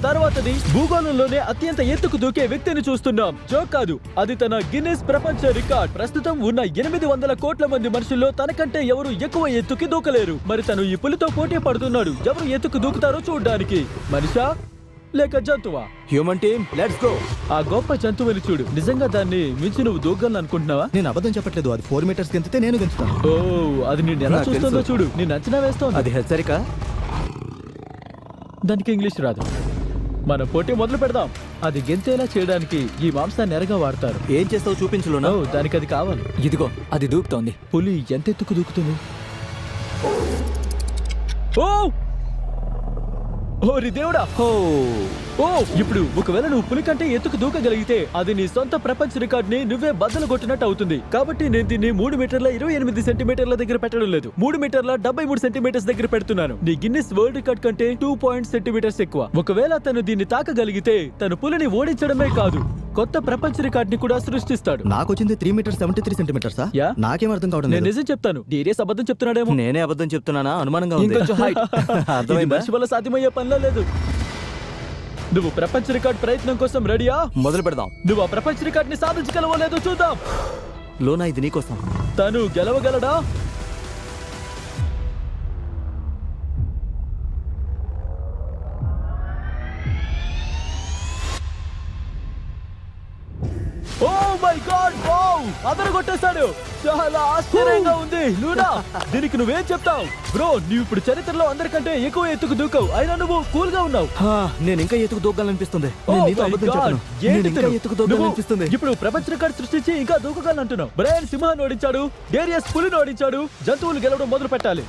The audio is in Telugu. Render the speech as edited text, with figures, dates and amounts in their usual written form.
తర్వాతది భూగోళంలోనే అత్యంత ఎత్తుకు దూకే వ్యక్తిని చూస్తున్నాం. జోక్ కాదు, అది తన గిన్నిస్ ప్రపంచ రికార్డ్. ప్రస్తుతం ఉన్న 800 కోట్ల మంది మనుషుల్లో తనకంటే ఎవరు ఎక్కువ ఎత్తుకి దూకలేరు. మరి తను ఈ పులితో పోటీ పడుతున్నాడు. ఎవరు ఎత్తుకు దూకుతారో చూడ్డానికి. మనిషా లేక జంతువా? Human team, let's go. ఆ గొప్ప జంతువుని చూడు. నిజంగా దాన్ని మించి నువ్వు దూకాలని అనుకుంటున్నావా? నేను అబద్ధం చెప్పట్లేదు. అది 4 మీటర్స్ గెంతితే నేను గెంతుతాను. ఓ, అది నిన్ను ఎలా నాకు చూస్తుందో తెలుసు. చూడు. నేను అంచనా వేస్తోంది. అది హెచ్చరిక. దానికి ఇంగ్లీష్ రాదు. మన పోటీ మొదలు పెడదాం. అది గెంతేలా చేయడానికి ఈ మాంసాన్ని ఎరగా వాడతారు. ఏం చేస్తావు చూపించులోనా? ఓ, దానికి అది కావాలి. ఇదిగో అది దూకుతోంది. పులి ఎంత ఎత్తుకు దూకుతుంది? ఓ ఓరి దేవుడా! ఓ, ఇప్పుడు ఒకవేళ నువ్వు పులి కంటే ఎత్తుకు దూకగలిగితే అది నీ సొంత ప్రపంచ రికార్డ్ ని నువ్వే బద్దలు కొట్టినట్టు అవుతుంది. కాబట్టి నేను దీన్ని 3 మీటర్ల 28 సెంటీమీటర్ల దగ్గర పెట్టడం లేదు. 3 మీటర్ల 73 సెంటీమీటర్స్ దగ్గర పెడుతున్నాను. నీ గిన్నిస్ వరల్డ్ రికార్డ్ కంటే 2 సెంటీమీటర్స్ ఎక్కువ. ఒకవేళ తను దీన్ని తాకగలిగితే తను పులిని ఓడించడమే కాదు, కొత్త ప్రపంచ రికార్డ్ ని కూడా సృష్టిస్తాడు. నాకు వచ్చింది 3 మీటర్స్ 73 సెంటీమీటర్సా? యా. నాకేం అర్థం కావడం నేను లేదు. నిజం చెప్తాను. డీరియస్ అబద్ధం చెప్తున్నాడేమో. నేనే అబద్ధం చెప్తున్నానా? అనుమానంగా ఉంది. ఇంకొంచెం height. ఇది అర్థమైందా? మనిషి వల్ల సాధ్యమయ్యే పనిలో లేదు. నువ్వు ప్రపంచ రికార్డ్ ప్రయత్నం కోసం రెడీయా? మొదలు పెడదాం. నువ్వు ఆ ప్రపంచ రికార్డ్ ని సాధించగలవో లేదో చూద్దాం. లోనా, ఇది నీకోసం. తను గెలవగలడా? Oh my God! వావ్! అదరగొట్టేశాడు. చాలా ఆశ్చర్యంగా ఉంది. లూనా, దీనికి నువ్వేం చెప్తావు? బ్రో, నువ్వు ఇప్పుడు చరిత్రలో అందరికంటే ఎక్కువ ఎత్తుకు దూకావు. అయినా నువ్వు కూల్ గా ఉన్నావు. నేను ఇంకా ఎత్తుకు దూకాలనిపిస్తుంది. Oh నేను నీతో my అబద్ధం God! చెప్పను. ఏంటి నేను ఇంకా తిను? ఎత్తుకు నువ్వు దూకాలనిపిస్తుంది. ఇప్పుడు ప్రపంచ రికార్డ్ సృష్టించి ఇంకా దూకగలంటున్నావు. బ్రయన్ సింహాన్ని ఓడించాడు, డేరియస్ పులిని ఓడించాడు. జంతువులు గెలవడం మొదలు పెట్టాలి.